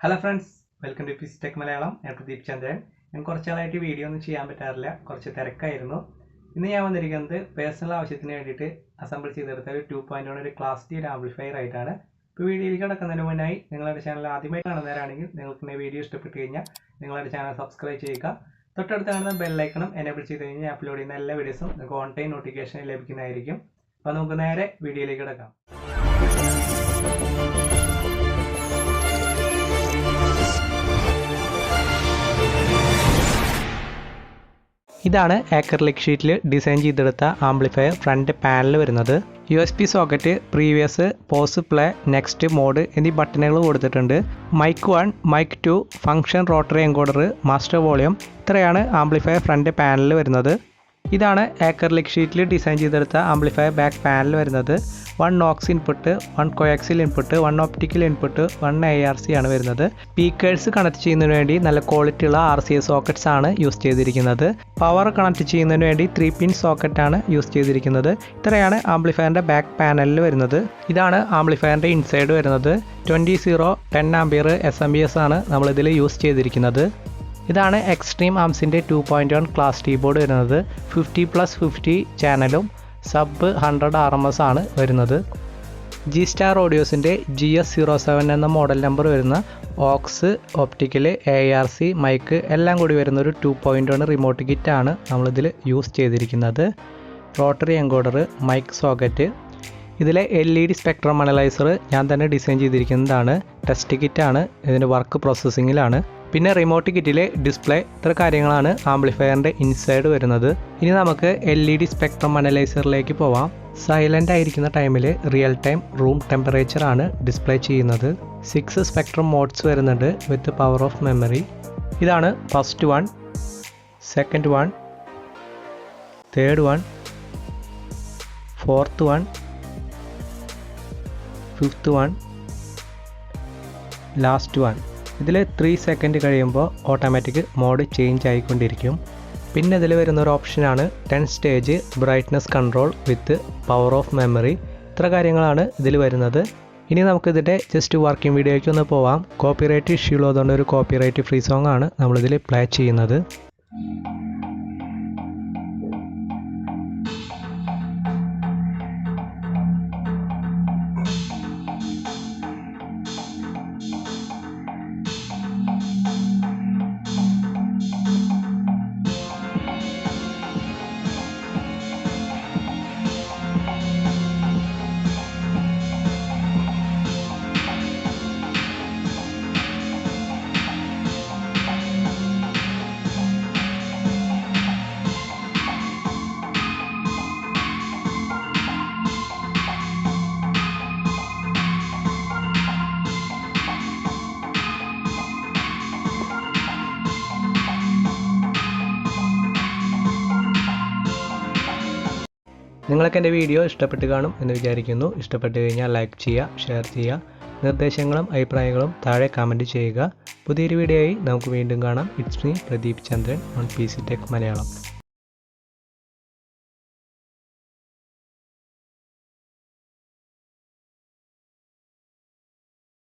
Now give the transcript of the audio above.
Hello friends, welcome to phys tech Malayalam. ഞാൻ പ്രദീപ് ചന്ദ്രൻ. ഞാൻ കുറച്ചാളായിട്ട് video ഒന്നും ചെയ്യാൻ പറ്റാറില്ല, കുറച്ച് തിരക്കായിരുന്നു. ഇന്ന് ഞാൻ വന്നിരിക്കുന്നത് പേഴ്സണൽ ആവശ്യത്തിന് വേണ്ടിയിട്ട് അസംബിൾ ചെയ്തെടുത്ത ഒരു 2.1 ഒരു ക്ലാസ് ഡി ആംപ്ലിഫയർ ആയിട്ടാണ്. ഇപ്പോൾ വീഡിയോയിലേക്ക് കിടക്കുന്നതിന് മുന്നായി നിങ്ങളുടെ ചാനൽ ആദ്യമായി കാണുന്നവരാണെങ്കിൽ നിങ്ങൾക്ക് വീഡിയോ ഇഷ്ടപ്പെട്ട് കഴിഞ്ഞാൽ നിങ്ങളുടെ ചാനൽ സബ്സ്ക്രൈബ് ചെയ്യുക. തൊട്ടടുത്ത് കാണുന്ന ബെല്ലൈക്കണം എനേബിൾ ചെയ്ത് കഴിഞ്ഞാൽ അപ്ലോഡ് ചെയ്യുന്ന എല്ലാ വീഡിയോസും നിങ്ങൾക്ക് ഓൺ ടൈം നോട്ടിഫിക്കേഷൻ ലഭിക്കുന്നതായിരിക്കും. അപ്പോൾ നമുക്ക് നേരെ വീഡിയോയിലേക്ക് കിടക്കാം. ഇതാണ് ആക്രിലിക് ഷീറ്റിൽ ഡിസൈൻ ചെയ്തെടുത്ത ആംപ്ലിഫയർ ഫ്രണ്ട് പാനൽ വരുന്നത്. USB socket, previous, pause, play, next, mode എന്നീ ബട്ടണുകൾ കൊടുത്തിട്ടുണ്ട്. Mic 1, mic 2, function, rotary encoder, master volume, ഇത്രയാണ് ആംപ്ലിഫയർ ഫ്രണ്ട് പാനൽ വരുന്നത്. ഇതാണ് ആക്രിലിക് ഷീറ്റിൽ ഡിസൈൻ ചെയ്തെടുത്ത ആംപ്ലിഫയർ ബാക്ക് പാനൽ വരുന്നത്. 1 Knox input, 1 കോയാക്സിൽ input, 1 optical input, 1 ARC ആണ് വരുന്നത്. സ്പീക്കേഴ്സ് കണക്ട് ചെയ്യുന്നതിന് വേണ്ടി നല്ല ക്വാളിറ്റി ഉള്ള RCA സോക്കറ്റ്സ് ആണ് യൂസ് ചെയ്തിരിക്കുന്നത്. പവർ കണക്ട് ചെയ്യുന്നതിന് വേണ്ടി 3 പിൻ സോക്കറ്റ് ആണ് യൂസ് ചെയ്തിരിക്കുന്നത്. ഇത്രയാണ് ആംപ്ലിഫയറിൻ്റെ ബാക്ക് പാനലിൽ വരുന്നത്. ഇതാണ് ആംപ്ലിഫയറിൻ്റെ ഇൻസൈഡ് വരുന്നത്. 20-10 ആംപിയർ SMPS ആണ് നമ്മളിതിൽ യൂസ് ചെയ്തിരിക്കുന്നത്. ഇതാണ് എക്സ്ട്രീം ആംസിൻ്റെ 2.1 ക്ലാസ് ഡി ബോർഡ് വരുന്നത്. 50+50 ചാനലും സബ് 100 RMS ആണ് വരുന്നത്. G-Star ഓഡിയോസിൻ്റെ GS07 എന്ന മോഡൽ നമ്പർ വരുന്ന ഓക്സ്, ഒപ്റ്റിക്കൽ, ARC, മൈക്ക് എല്ലാം കൂടി വരുന്ന ഒരു 2.1 റിമോട്ട് കിറ്റാണ് നമ്മളിതിൽ യൂസ് ചെയ്തിരിക്കുന്നത്. റോട്ടറി എൻകോഡർ, മൈക്ക് സോക്കറ്റ്, ഇതിലെ LED സ്പെക്ട്രം അനലൈസർ ഞാൻ തന്നെ ഡിസൈൻ ചെയ്തിരിക്കുന്നതാണ്. ടെസ്റ്റ് കിറ്റാണ്, ഇതിൻ്റെ വർക്ക് പ്രോസസ്സിങ്ങിലാണ്. പിന്നെ റിമോട്ട് കിറ്റിലെ ഡിസ്പ്ലേ, ഇത്ര കാര്യങ്ങളാണ് ആംപ്ലിഫയറിൻ്റെ ഇൻസൈഡ് വരുന്നത്. ഇനി നമുക്ക് LED സ്പെക്ട്രം അനലൈസറിലേക്ക് പോവാം. സൈലൻ്റ് ആയിരിക്കുന്ന ടൈമിൽ റിയൽ ടൈം റൂം ടെമ്പറേച്ചർ ആണ് ഡിസ്പ്ലേ ചെയ്യുന്നത്. 6 സ്പെക്ട്രം മോഡ്സ് വരുന്നുണ്ട് വിത്ത് പവർ ഓഫ് മെമ്മറി. ഇതാണ് first one, second one, third one, fourth one, fifth one, last one. ഇതിൽ 3 സെക്കൻഡ് കഴിയുമ്പോൾ ഓട്ടോമാറ്റിക് മോഡ് ചേഞ്ച് ആയിക്കൊണ്ടിരിക്കും. പിന്നെ ഇതിൽ വരുന്നൊരു ഓപ്ഷനാണ് 10 stage brightness control with power of memory. ഇത്ര കാര്യങ്ങളാണ് ഇതിൽ വരുന്നത്. ഇനി നമുക്കിതിൻ്റെ ജസ്റ്റ് വർക്കിംഗ് വീഡിയോയ്ക്ക് ഒന്ന് പോവാം. കോപ്പിറൈറ്റ് ഇഷ്യൂ ഉള്ളതുകൊണ്ട് ഒരു കോപ്പിറൈറ്റ് ഫ്രീ സോങ് ആണ് നമ്മളിതിൽ പ്ലേ ചെയ്യുന്നത്. നിങ്ങൾക്ക് എൻ്റെ വീഡിയോ ഇഷ്ടപ്പെട്ട് കാണും എന്ന് വിചാരിക്കുന്നു. ഇഷ്ടപ്പെട്ട് കഴിഞ്ഞാൽ ലൈക്ക് ചെയ്യുക, ഷെയർ ചെയ്യുക. നിർദ്ദേശങ്ങളും അഭിപ്രായങ്ങളും താഴെ കമൻറ്റ് ചെയ്യുക. പുതിയൊരു വീഡിയോയായി നമുക്ക് വീണ്ടും കാണാം. It's me Pradeep Chandran on PC Tech Malayalam.